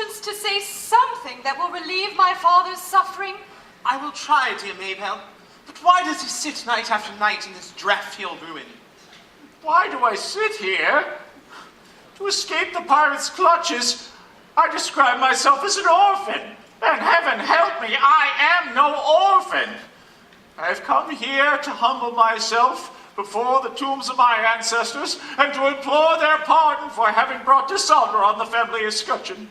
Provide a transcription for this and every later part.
conscience to say something that will relieve my father's suffering? I will try, dear Maybelle. But why does he sit night after night in this draught-filled ruin? Why do I sit here? To escape the pirates' clutches, I describe myself as an orphan. And heaven help me, I am no orphan. I have come here to humble myself before the tombs of my ancestors and to implore their pardon for having brought dishonor on the family escutcheon.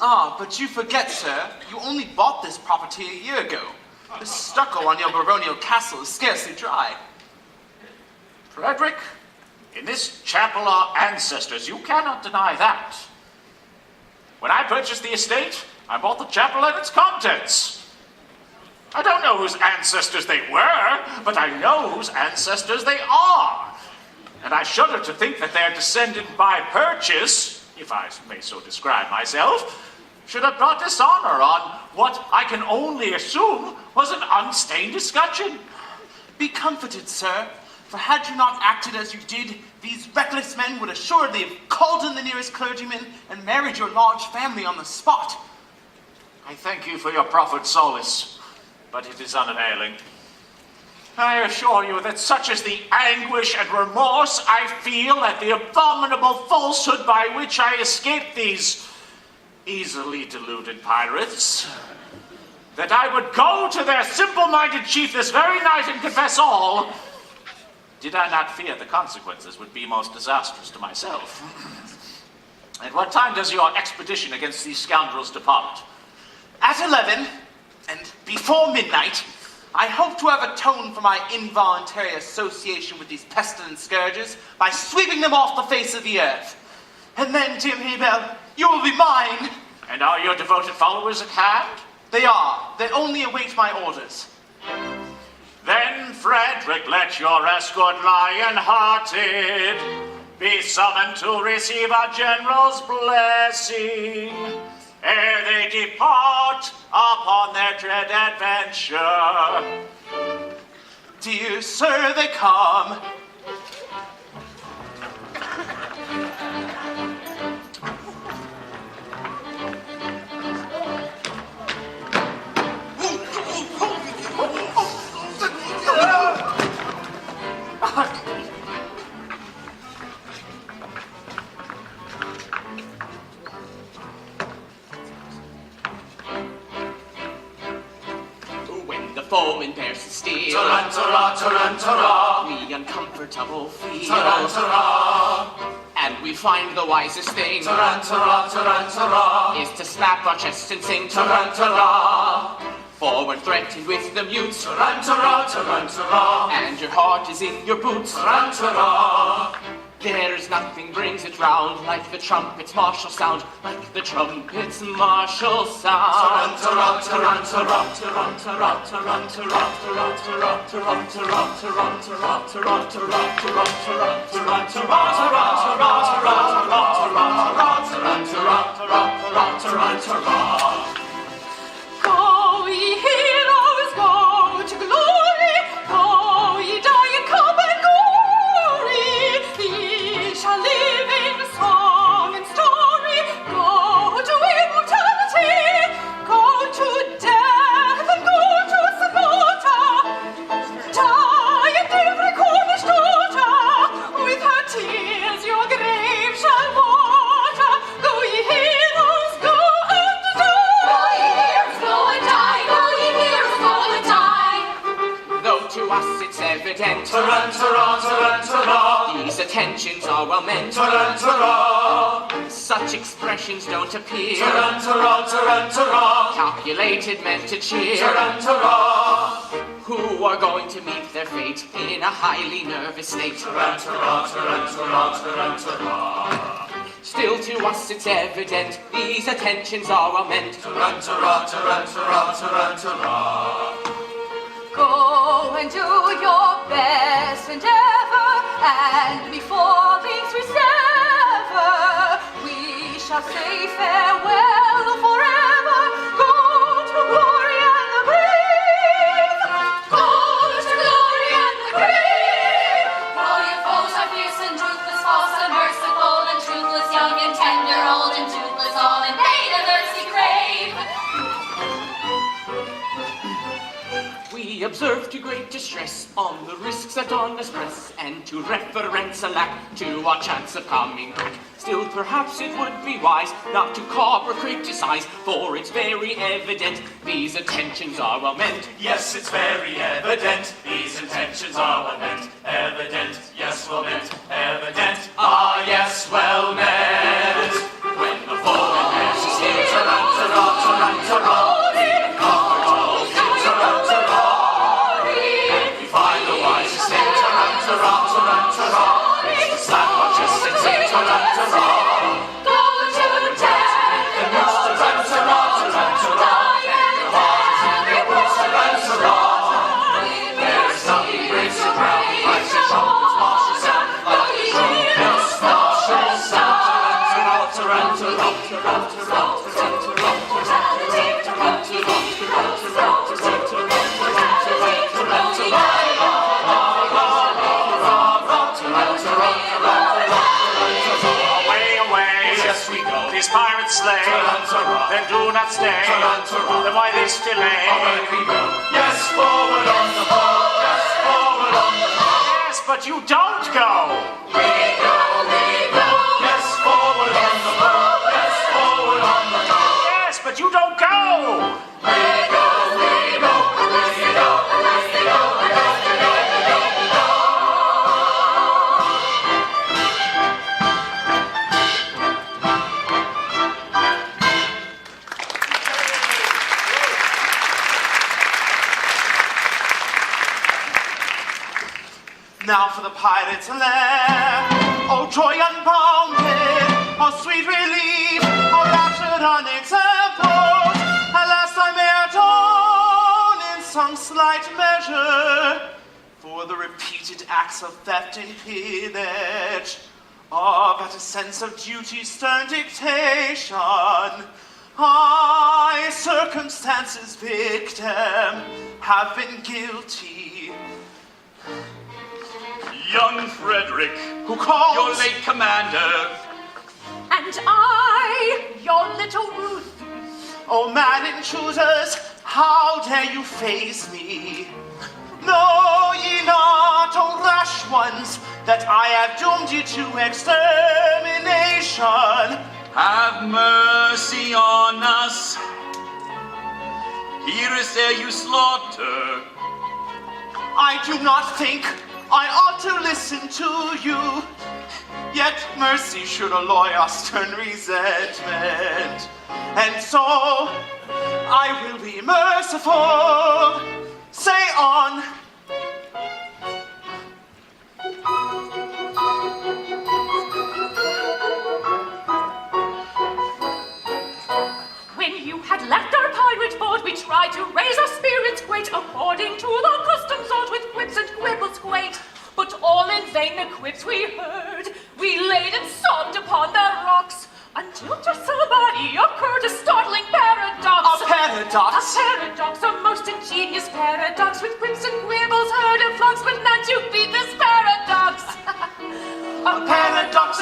Ah, but you forget, sir, you only bought this property a year ago. The stucco on your baronial castle is scarcely dry. Frederick, in this chapel are ancestors. You cannot deny that. When I purchased the estate, I bought the chapel and its contents. I don't know whose ancestors they were, but I know whose ancestors they are. And I shudder to think that their descendant by purchase, if I may so describe myself, should have brought dishonor on what I can only assume was an unstained escutcheon. Be comforted, sir, for had you not acted as you did, these reckless men would assuredly have called in the nearest clergyman and married your large family on the spot. I thank you for your proffered solace, but it is unavailing. I assure you that such is the anguish and remorse I feel at the abominable falsehood by which I escaped these easily deluded pirates, that I would go to their simple-minded chief this very night and confess all, did I not fear the consequences would be most disastrous to myself. At what time does your expedition against these scoundrels depart? At 11, and before midnight, I hope to have atoned for my involuntary association with these pestilent scourges by sweeping them off the face of the earth. And then, dear Maybelle, you will be mine. And are your devoted followers at hand? They are. They only await my orders. Then, Frederick, let your escort lion-hearted be summoned to receive our general's blessing ere they depart upon their dread adventure. Dear sir, they come. When the foeman bears the steel, Tarantara, tarantara, we uncomfortable feel, tarantara, and we find the wisest thing tarantara, tarantara, is to slap our chests and sing tarantara, for we're threatened with the mutes, tarantara, tarantara, and your heart is in your boots. tarantara. There's nothing brings it round like the trumpet's martial sound, like the trumpet's martial sound. Tarantara, tarantara, tarantara, tarantara, tarantara, tarantara, tarantara, tarantara, tarantara, tarantara. Go, ye heroes, go to glory. Go, ye die, come and glory. Ye shall live in song and story. Go to immortality. Go to death and go to Sparta. Die and every Cornish daughter. With her tears your grave shall water. Go, ye heroes, go and die. Though to us it's evident Tarantara, tarantara, these attentions are well meant, tarantara, such expressions don't appear tarantara, tarantara, calculated meant to cheer tarantara, who are going to meet their fate in a highly nervous state. tarantara, tarantara, tarantara. Still to us it's evident these attentions are well meant. Tarantara, tarantara, tarantara. Go and do your best endeavor, and before things we sever, we shall say farewell forever. Go to glory and the grave. Go to glory and the grave. Though your foes are fierce and ruthless, false and merciful and truthless, young and tender, old and toothless, all invade and we observe to great distress on the risks that on us press, and to reference a lack to our chance of coming back. Still, perhaps it would be wise not to carp or criticize, for it's very evident these intentions are well meant. Yes, it's very evident, these intentions are well meant. Evident, yes, well meant. Evident, ah, yes, well meant. When the foe advances here, ta-ra, ta-ra, ta-ra, we find the wisest thing, ta-ra, ta-ra, ta-ra, ta-ra. It's to slap our chests and say, ta-ra, ta-ra. Go to death. And it's ta-ra, ta-ra, ta-ra, ta-ra. Your heart is in your boots, ta-ra, ta-ra. There is something breaks the ground, like the trumpet's martial sound, like the trumpet's martial sound. Ta-ra, ta-ra, ta-ra, ta-ra, ta-ra, ta-ra, ta-ra, These pirates slay, then do not stay. Then why this delay? yes, forward on the boat, yes, forward on the boat. Yes, but you don't go. Yes, forward on the boat, yes, forward on the boat. Yes, but you don't go. Now for the pirates' land. Oh, joy unbounded, oh, sweet relief, oh, rapture unexampled. At last I may atone in some slight measure for the repeated acts of theft and pillage, of at a sense of duty's stern dictation. I, circumstance's victim, have been guilty. Young Frederick, Who calls? your late commander. And I, your little Ruth. Oh, mad intruders, how dare you face me? Know ye not, oh rash ones, that I have doomed you to extermination? Have mercy on us. Here is there you slaughter. I do not think I ought to listen to you. Yet mercy should alloy our stern resentment. And so I will be merciful. Say on. When you had left our pirate boat, we tried to raise our spirits great, according to the custom sought with quips and quibbles quaint. But all in vain the quips we heard. We laid and sobbed upon the rocks, until to somebody occurred a startling paradox. A paradox? A paradox, a most ingenious paradox, with quips and quibbles heard in flocks, but none to beat this paradox. A paradox,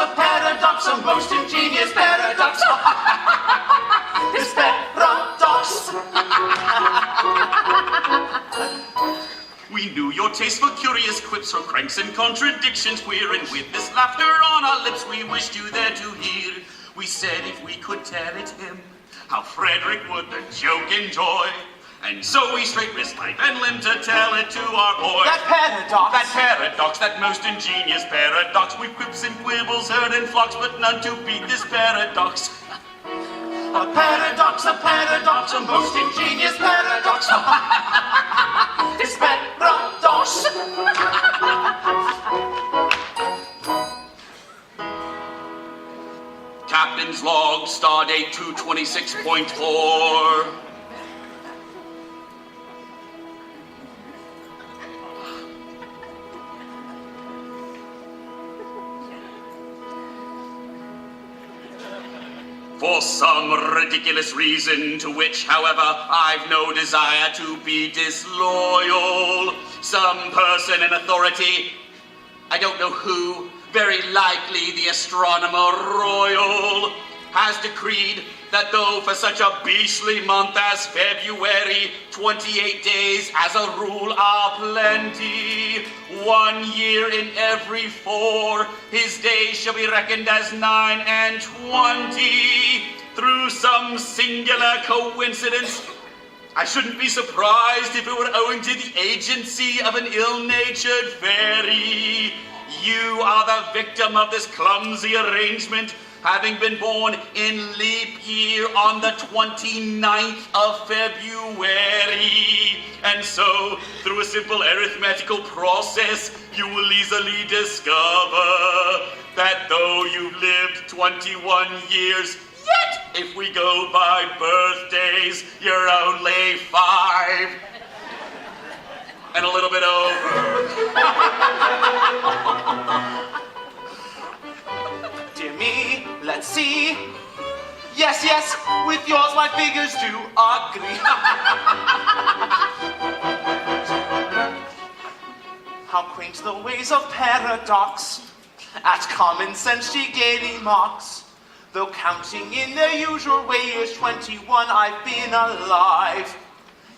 a most ingenious paradox. This paradox. We knew your taste for curious quips, for cranks and contradictions queer, and with this laughter on our lips we wished you there to hear. We said if we could tell it him, how Frederick would the joke enjoy. And so we straight risked life and limb to tell it to our boy. That paradox. That most ingenious paradox, with quips and quibbles heard in flocks, but none to beat this paradox. A paradox, a most ingenious paradox. This paradox. Captain's log, stardate 226.4. For some ridiculous reason, to which, however, I've no desire to be disloyal, some person in authority, I don't know who, very likely the astronomer royal, has decreed that though for such a beastly month as February, 28 days as a rule are plenty, 1 year in every 4, his days shall be reckoned as 9 and 20. Through some singular coincidence, I shouldn't be surprised if it were owing to the agency of an ill-natured fairy. You are the victim of this clumsy arrangement, having been born in leap year on the 29th of February. And so, through a simple arithmetical process, you will easily discover that though you've lived 21 years, yet, if we go by birthdays, you're only 5. And a little bit over. Dear me, let's see. Yes, yes, with yours my figures do agree. How quaint the ways of paradox. At common sense she gaily mocks. Though counting in the usual way is 21, I've been alive.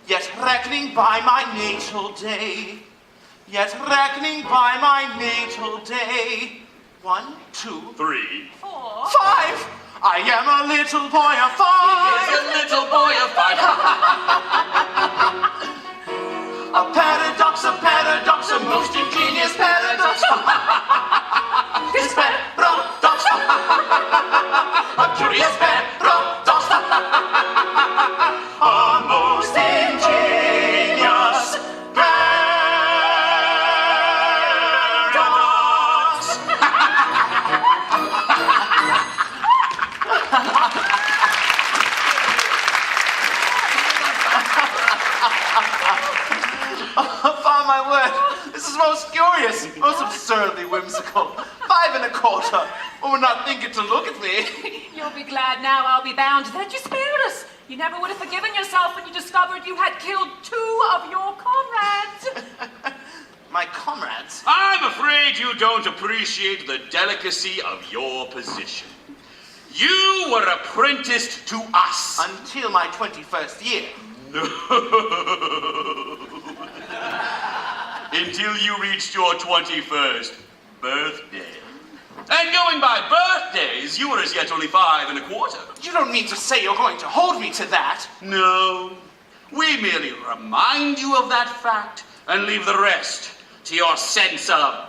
Yet reckoning by my natal day. 1, 2, 3. 4. 5. I am a little boy of 5. He's a little boy of 5. A paradox, a most ingenious paradox. It's paradox. A curious paradox. A most ingenious paradox. Upon my word, this is most curious, most absurdly whimsical. 5 1/4. One would not think it to look at me. You'll be glad now, I'll be bound, that you spared us. You never would have forgiven yourself when you discovered you had killed 2 of your comrades. My comrades? I'm afraid you don't appreciate the delicacy of your position. You were apprenticed to us. Until my 21st year. No. Until you reached your 21st birthday. And going by birthdays, you were as yet only 5 1/4. You don't mean to say you're going to hold me to that? No. We merely remind you of that fact and leave the rest to your sense of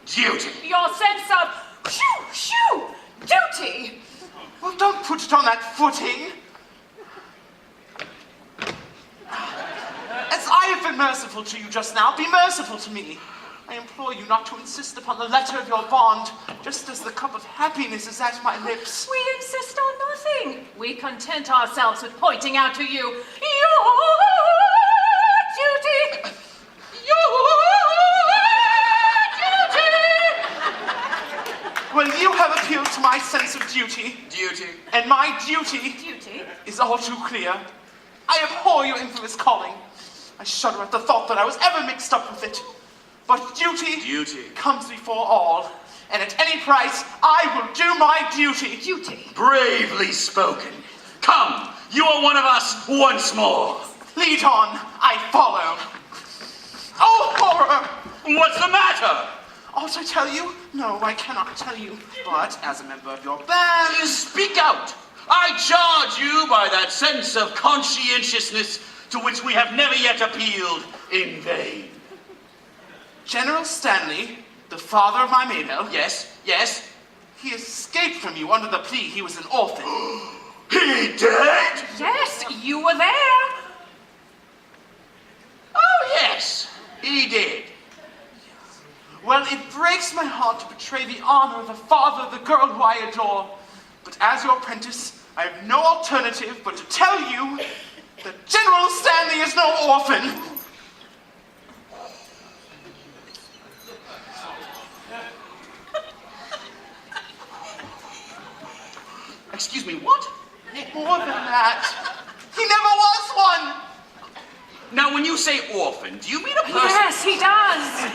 duty. Your sense of duty. Well, don't put it on that footing. As I have been merciful to you just now, be merciful to me. I implore you not to insist upon the letter of your bond, just as the cup of happiness is at my lips. We insist on nothing. We content ourselves with pointing out to you your duty. Well, you have appealed to my sense of duty. Duty. And my duty Duty? is all too clear. I abhor your infamous calling. I shudder at the thought that I was ever mixed up with it. But duty comes before all. And at any price, I will do my duty. Duty. Bravely spoken. Come, you are one of us once more. Lead on, I follow. Oh, horror! What's the matter? Ought I tell you? No, I cannot tell you. But as a member of your band... Speak out. I charge you by that sense of conscientiousness to which we have never yet appealed in vain. General Stanley, the father of my Maybelle... Yes. He escaped from you under the plea he was an orphan. He did? Yes, you were there. Oh, yes, he did. Well, it breaks my heart to betray the honor of the father of the girl who I adore. But as your apprentice, I have no alternative but to tell you that General Stanley is no orphan. Excuse me, what? More than that, he never was one. Now, when you say orphan, do you mean a person? Yes, he does.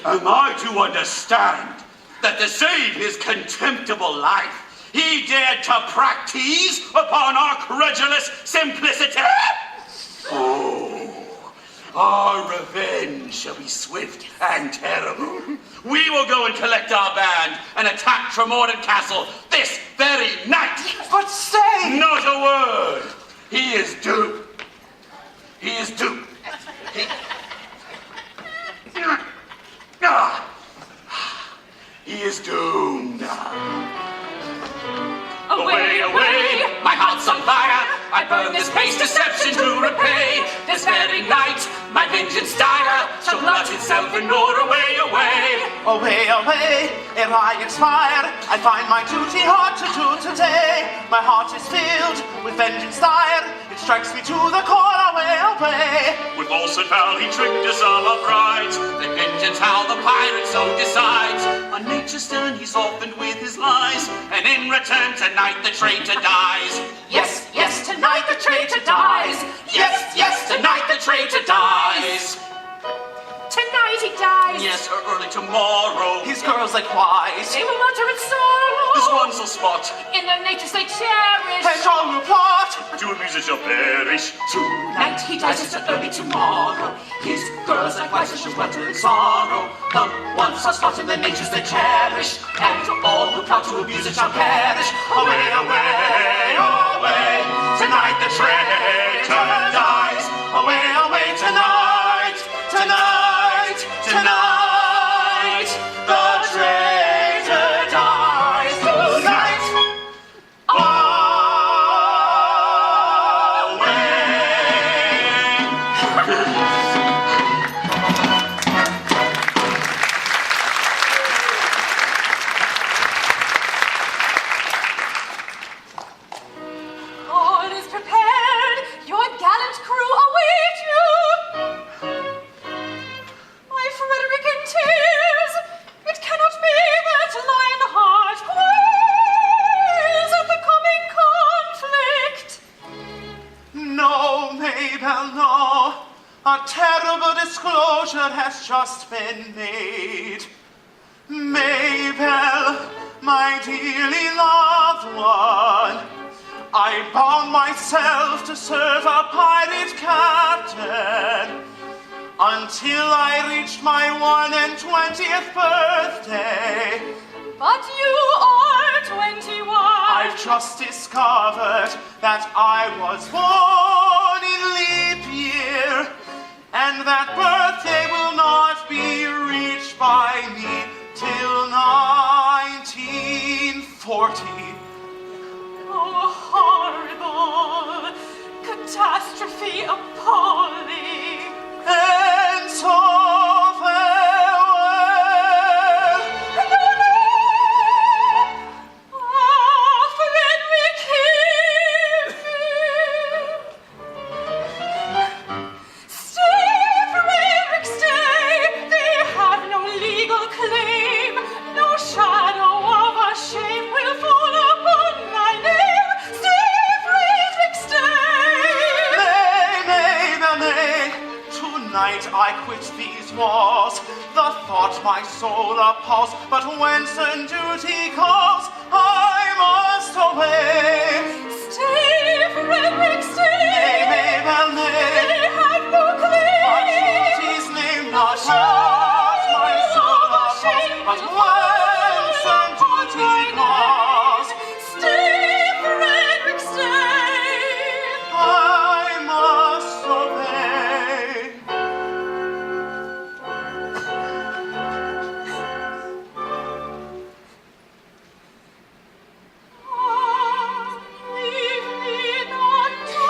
Am I to understand that to save his contemptible life, He dared to practice upon our credulous simplicity. Oh, our revenge shall be swift and terrible. We will go and collect our band and attack Tremorden Castle this very night. But stay! Not a word. He is doomed. He is doomed. He is doomed. Away, away, my heart's on fire. I burn this base deception to repay. This very night, my vengeance dire shall glut itself in Norway away. Away, away, ere I expire, I find my duty hard to do today. My heart is filled with vengeance dire, it strikes me to the core, away, away. With false and foul he tricked us all our prides. The vengeance how the pirate so decides. On nature's stern he softened with his lies, And in return tonight the traitor dies. Yes, yes, tonight the traitor dies. Yes, yes, tonight the traitor dies. Tonight he dies. yes, or early tomorrow. These girls like wise, They will utter in sorrow. This one's a spot, In their natures they cherish. and all who plot. to abuse it shall perish. Tonight he dies just early tomorrow. His girls like wise shall welter in sorrow. The ones are spot in their natures they cherish. And all who plot to abuse it shall perish. Away, away, away. Tonight the traitor dies. Away, away tonight. Tonight, tonight. The traitor dies. Tonight. All is prepared. Your gallant crew await you. My Frederick in tears. It cannot be that Lionheart quails at the coming conflict. No, Mabel, no. A terrible disclosure has just been made. Mabel, my dearly loved one, I bound myself to serve a pirate captain until I reached my 21st birthday. But you are 21. I've just discovered that I was born in leap year, and that birthday will not be reached by me till 1940. Oh, horrible. Catastrophe appalling. And so farewell. No, no! Ah, Frederick, hear me. Stay, Frederick, stay. They have no legal claim. No shadow of a shame will fall upon my name. Stay, Frederick, stay. Nay, tonight I quit these walls. The thought my soul appalls, but when certain duty calls, I must away. Stay, Frederick, stay. Nay, They have no claim. my duty's name not what my soul appalls, but when certain duty calls, Stay, Frederick, stay. I must obey. Leave me not to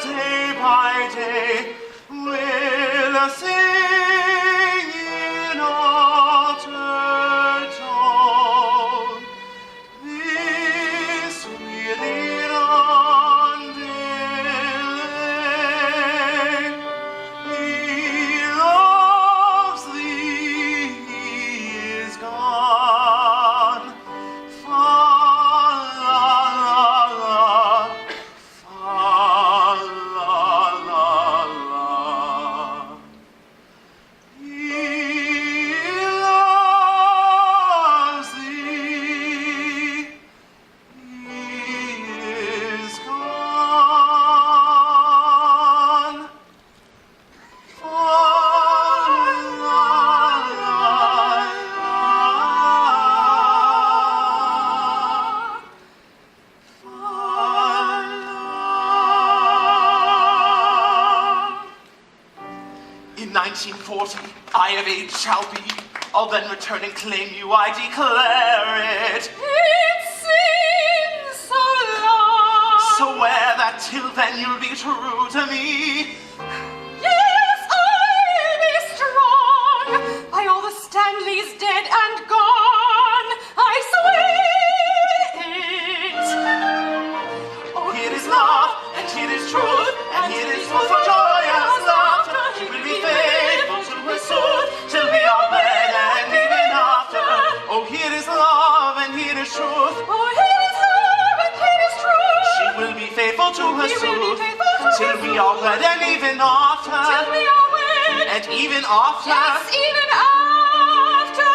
day by day will sing in altered tone. This weary roundelay, he loves thee, he is gone. Fa la la la, fa la la la. He loves thee, he is gone. Fa la la la. In 1940, I of age shall be. I'll then return and claim you, I declare it. It seems so long. Swear that till then you'll be true to me. Yes, I'll be strong. By all the Stanleys dead and gone, I swear it. Oh, Here is love, and here is truth, and here is full for joyous laughter. She will be faithful to her suit till we are wed and even after. Oh, here is love, and here is truth. Oh, here is love and here is truth. She will be faithful to her She will be suit faithful to till her we are wed and even after. Till we are wed. And even after. Yes, even after.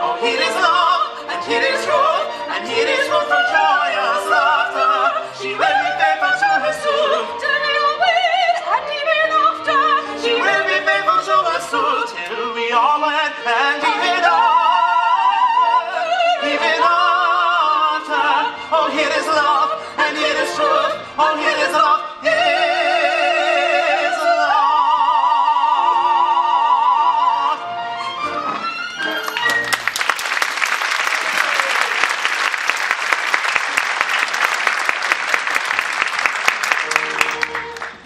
Oh, here is love, and here is truth, and here is hope for joyous laughter. She will be faithful to her suit. Till we are wed and even after. She will be faithful to her suit till we are wed and even after. Even after. Oh, here is love, and here is truth. Oh, here is love, is love.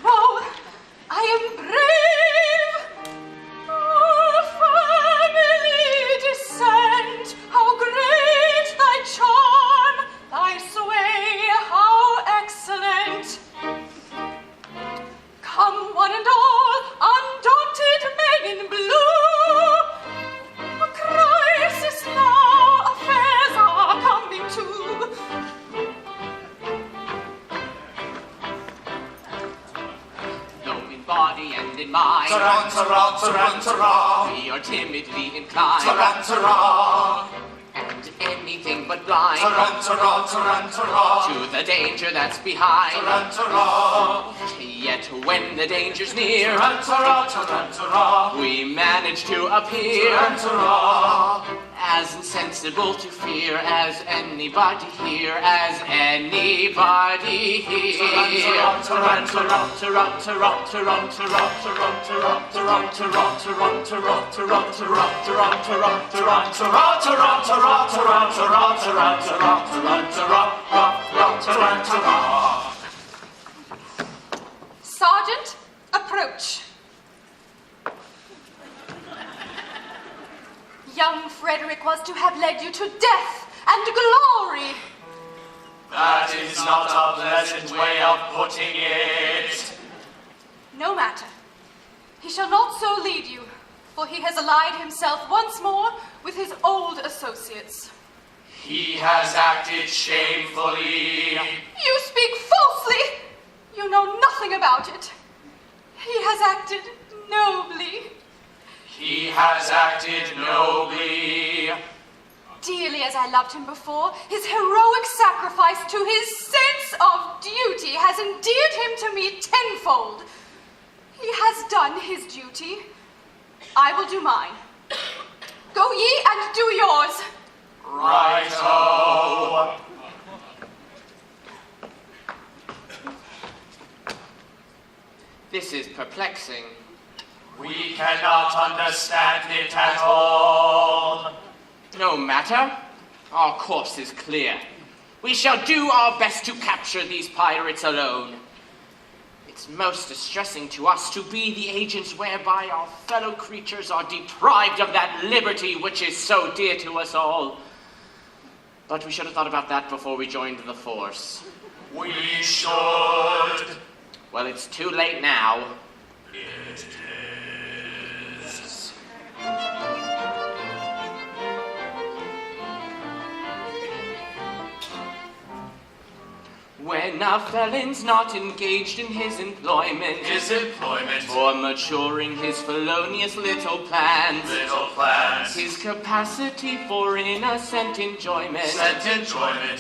No, I am brave. Oh, family descent, how great thy charm, thy sway, how excellent. Come one and all, undaunted men in blue. A crisis now, affairs are coming to. Though in body and in mind Tarantara, tarantara, we are timidly inclined tarantara, and anything but blind tarantara, tarantara, to the danger that's behind. tarantara, Yet when the danger's near, tarantara, tarantara, we manage to appear tarantara, as insensible to fear as anybody here, as anybody here. Sergeant, approach. Young Frederick was to have led you to death and glory. That is not a pleasant way of putting it. No matter. He shall not so lead you, for he has allied himself once more with his old associates. He has acted shamefully. You speak falsely. You know nothing about it. He has acted nobly. He has acted nobly. Dearly as I loved him before, his heroic sacrifice to his sense of duty has endeared him to me tenfold. He has done his duty. I will do mine. Go ye and do yours. Righto. This is perplexing. We cannot understand it at all. No matter. Our course is clear. We shall do our best to capture these pirates alone. It's It's most distressing to us to be the agents whereby our fellow creatures are deprived of that liberty which is so dear to us all. But we should have thought about that before we joined the force. We should. Well, it's too late now. It is. When a felon's not engaged in his employment, or maturing his felonious little plans, his capacity for innocent enjoyment,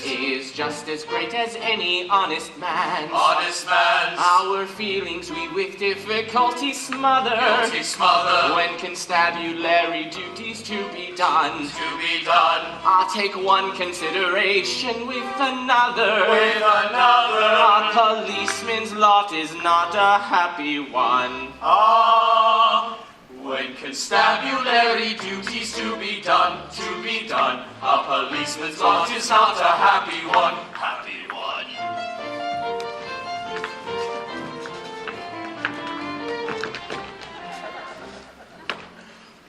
is just as great as any honest man's. Our feelings we with difficulty smother, when constabulary duties to be done. I'll take one consideration with another. A policeman's lot is not a happy one. When constabulary duties to be done, a policeman's lot is not a happy one.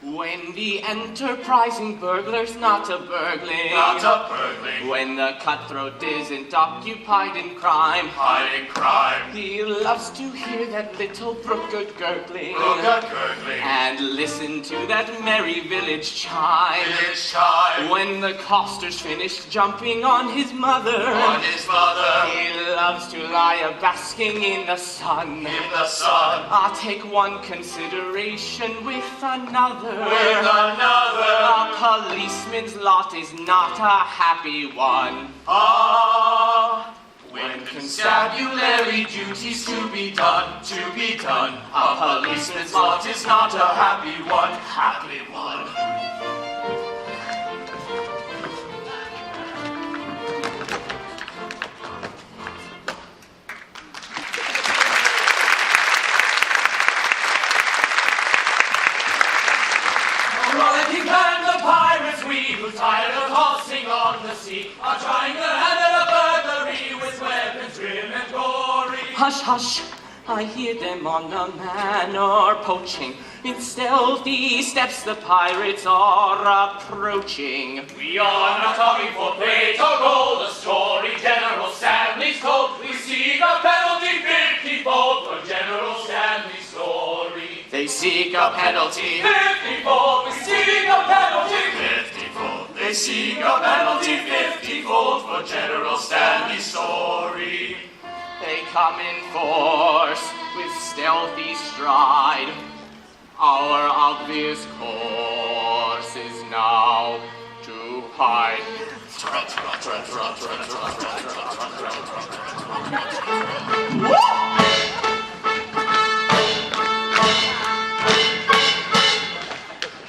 When the enterprising burglar's not a burgling, when the cutthroat isn't occupied in crime, he loves to hear that little brook gurgling, and listen to that merry village chime. When the coster's finished jumping on his mother, he loves to lie a-basking in the sun. I'll take one consideration with another. A policeman's lot is not a happy one. When constabulary duties to be done, a policeman's lot is not a happy one. Rollicking band of pirates we, who tired of tossing on the sea, are trying to handle a burglary with weapons grim and gory. Hush, hush, I hear them on the manor poaching. In stealthy steps the pirates are approaching. We are not coming for plate or gold, a story General Stanley's told. We seek a penalty 50-fold for General Stanley's story. They seek a penalty 50-fold, we seek a penalty 50-fold, they seek a penalty 50-fold for General Stanley's story. They come in force with stealthy stride. Our obvious course is now to hide.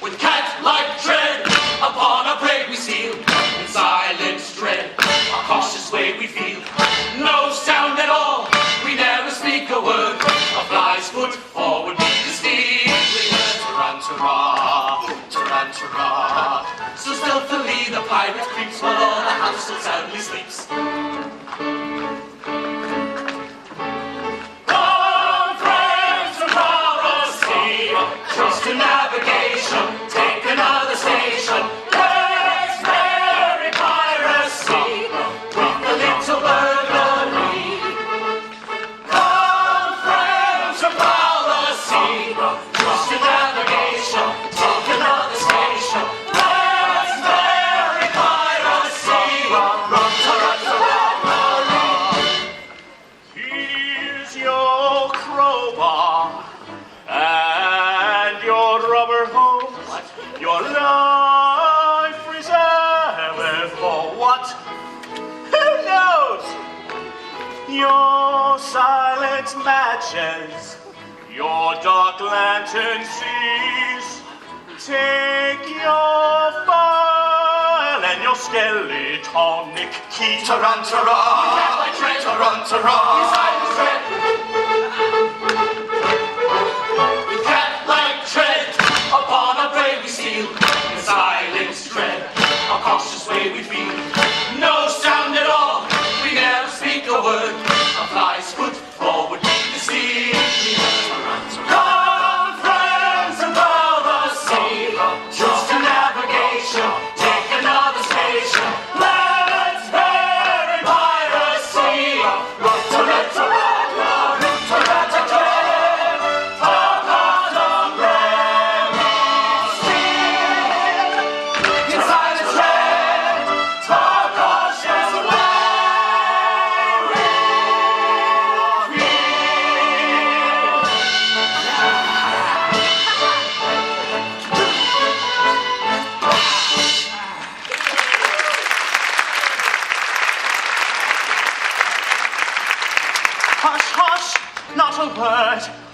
With cat-like tread, upon a prey we steal. In silent dread, a cautious way we feel. No sound at all, we never speak a word. A fly's foot forward we distinctly heard. Tarantara. So stealthily the pirate creeps while all the household soundly sleeps. Come, friends from the sea, trust to navigation, take another station. Let's merry piracy, with the little burglary. Come, friends from the sea, trust to navigation, take another station. Let's merry piracy, Here's your crowbar and your rubber hose. Your life reserved for what? Who knows? Your silent matches, your dark lantern seas. Take your file and your skeletonic key. Tarantara, With silent tread, with cat-like tread, upon a prey we steal. In silent tread, a cautious way we feel. No sound at all, we never speak a word. A fly's foot forward we steal.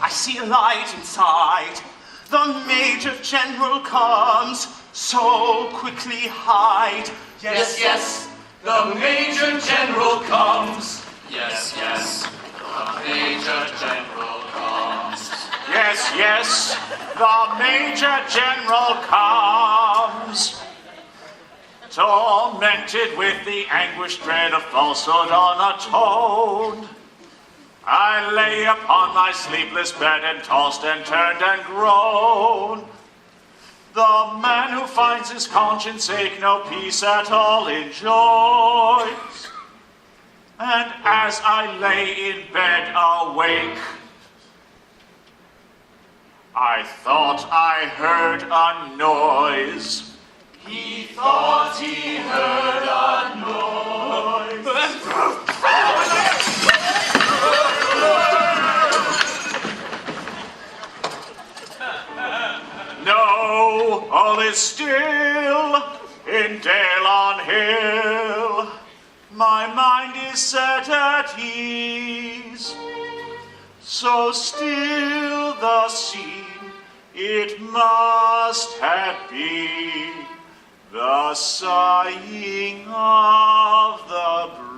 I see a light inside. The Major General comes, so quickly hide. Yes, yes, the Major General comes. Yes, yes, the Major General comes. Yes, yes, the Major General comes. Tormented with the anguish dread of falsehood unatoned, I lay upon my sleepless bed and tossed and turned and groaned. The man who finds his conscience ache no peace at all enjoys. And as I lay in bed awake, I thought I heard a noise. He thought he heard a noise. No, all is still in dale on hill. My mind is set at ease. So still the scene it must have been, the sighing of the breeze.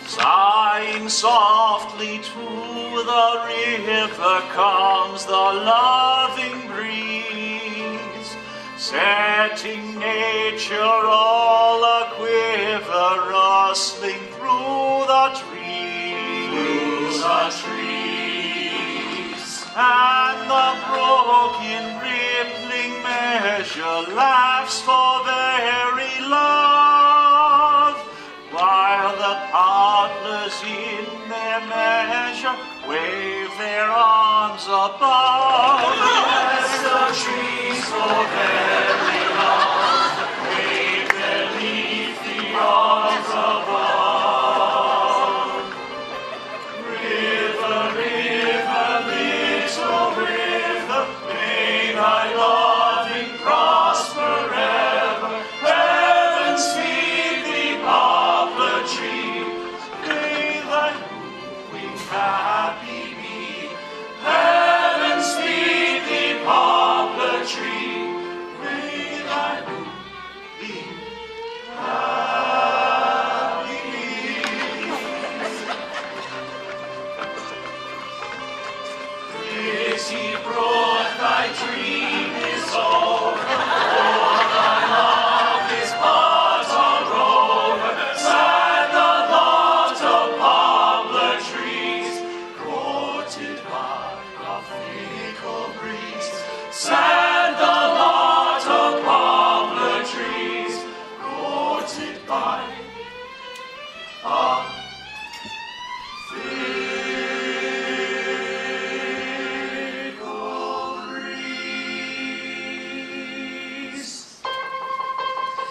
Sighing softly to the river comes the loving breeze, setting nature all a-quiver, rustling through the trees. And the broken, rippling measure laughs for very love, while the poplars in their measure wave their arms above. As the trees for very long wave their leafy arms above. River, river, little river, may thy loving prosper ever. Heaven's feed thee, poplar tree, may thy wooing happy be. Heaven's feed thee, poplar tree, may thy wooing happy be. Pretty broad thy dream is over, for thy love is but a rover. Sad the lot of poplar trees, courted by a fickle breeze. Sad the lot of poplar trees, courted by a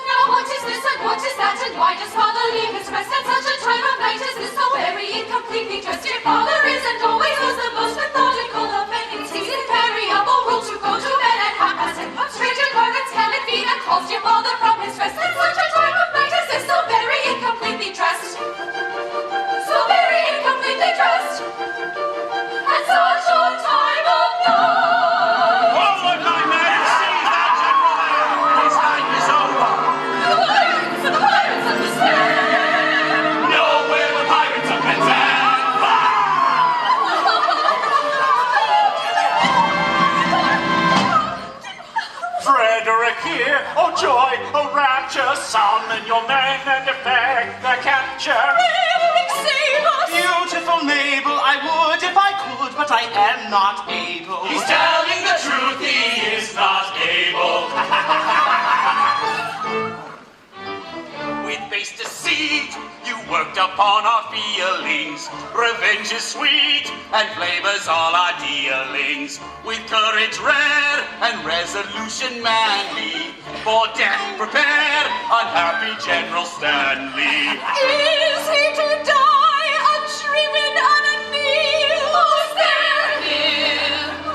Now what is this and what is that, and why does father leave his rest at such a time of night as this, so very incompletely dressed? Your father is and always was the most methodical of men. It's his invariable rule to go to bed at 10:30. What stranger garments can it be that calls your father from his rest at such a time of night as this, so very incompletely dressed? So very incompletely dressed at such a time of night. Oh, look, I may see that General! His time is over! The pirates understand! No, we're the pirates of Penzance! Frederick here, oh joy, oh rapture, summon your men and effect the capture. Frederick, save us! Beautiful Mabel, I would if I could, but I am not able. He's telling the truth, he is not able. With base deceit, you worked upon our feelings. Revenge is sweet, and flavors all our dealings. With courage rare, and resolution manly, for death prepare, unhappy General Stanley. Is he to die, unshrieven, unannealed? Who's there?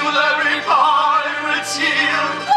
will every pirate yield.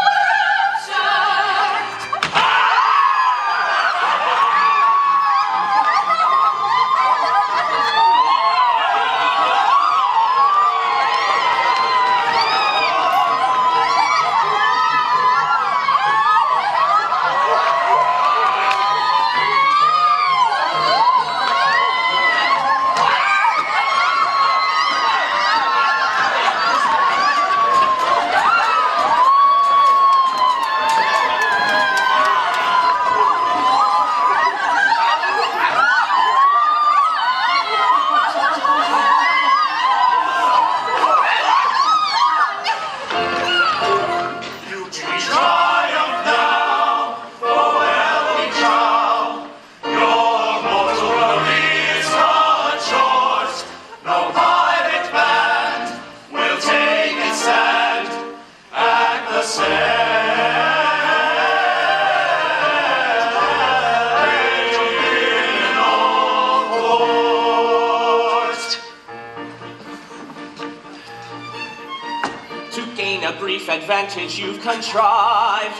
Advantage you've contrived,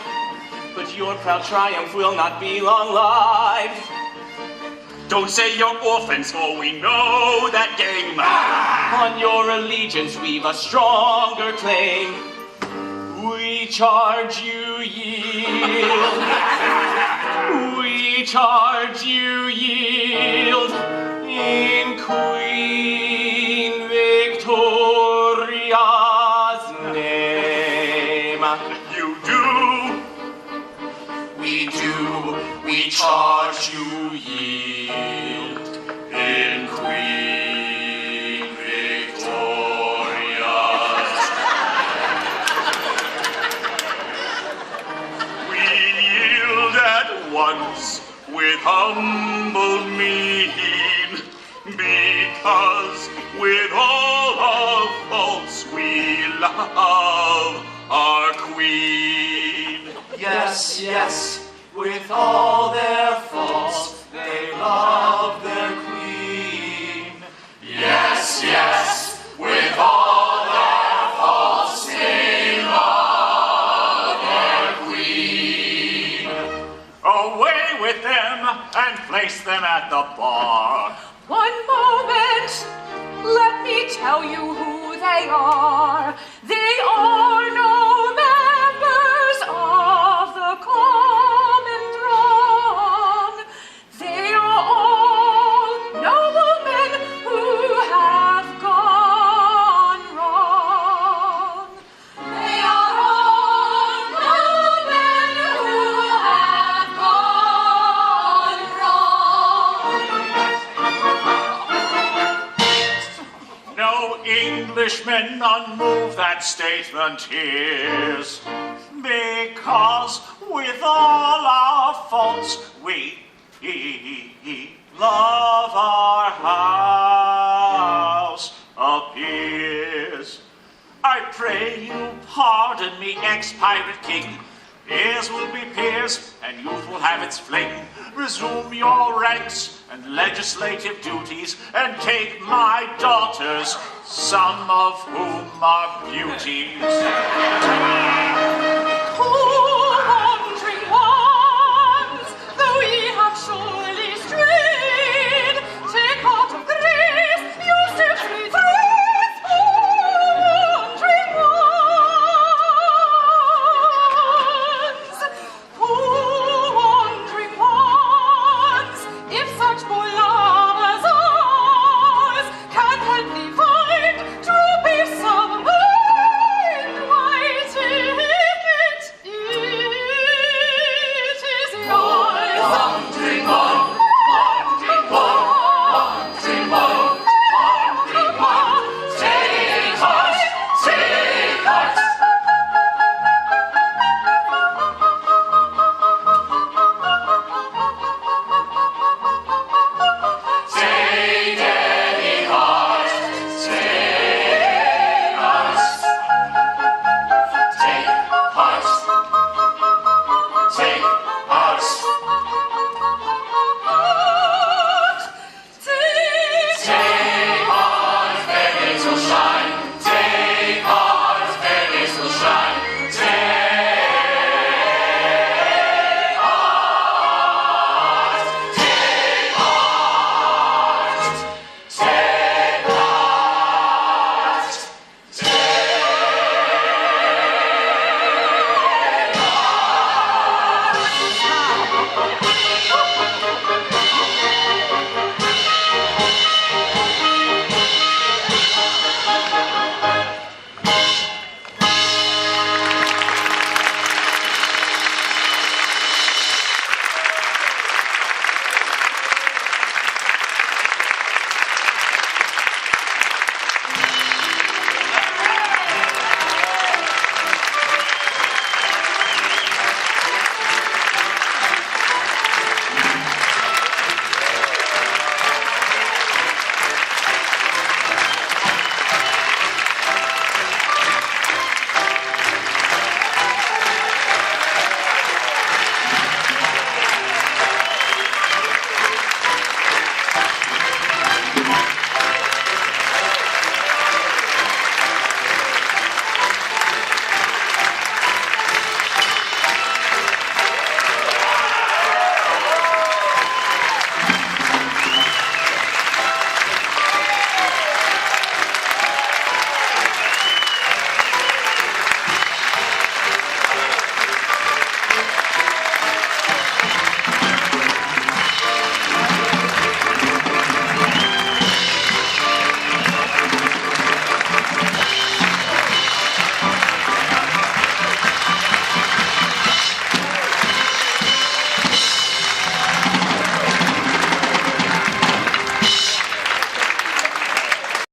but your proud triumph will not be long-lived. Don't say you're orphans, for we know that game. On your allegiance we've a stronger claim. We charge you yield. We charge you yield in Queen Victoria's name. You do. We do. We charge you yield in Queen Victoria's. We yield at once with humble mien, because with all our faults we love our queen. Yes, yes, with all their faults, they love their queen. Yes, yes, with all their faults they love their queen. Away with them and place them at the bar. One moment, let me tell you who they are. They are no members of the common throng. They are all noblemen who have gone wrong. They are all noblemen who have gone wrong. No Englishmen unmove that statement is, because with all our faults we love our house appears. I pray you pardon me, ex-pirate king. Ears will be pierced, and youth will have its fling. Resume your ranks and legislative duties, and take my daughters, some of whom are beauties.